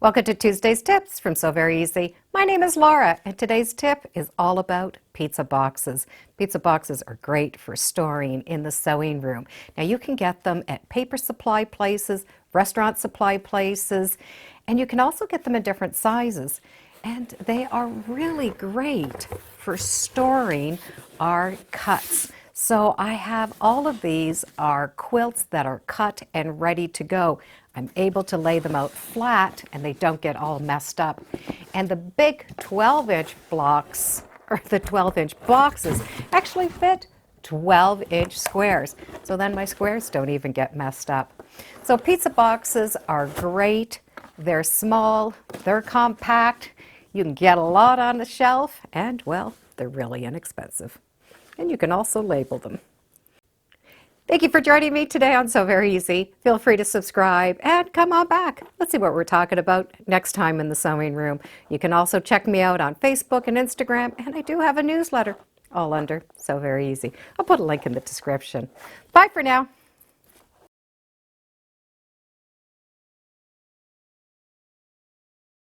Welcome to Tuesday's Tips from So Very Easy. My name is Laura, and today's tip is all about pizza boxes. Pizza boxes are great for storing in the sewing room. Now you can get them at paper supply places, restaurant supply places, and you can also get them in different sizes. And they are really great for storing our cuts. So I have all of these are quilts that are cut and ready to go. I'm able to lay them out flat and they don't get all messed up. And the big 12-inch blocks, or the 12-inch boxes, actually fit 12-inch squares. So then my squares don't even get messed up. So pizza boxes are great. They're small, they're compact. You can get a lot on the shelf and, well, they're really inexpensive. And you can also label them. Thank you for joining me today on So Very Easy. Feel free to subscribe and come on back. Let's see what we're talking about next time in the sewing room. You can also check me out on Facebook and Instagram, and I do have a newsletter, all under So Very Easy. I'll put a link in the description. Bye for now.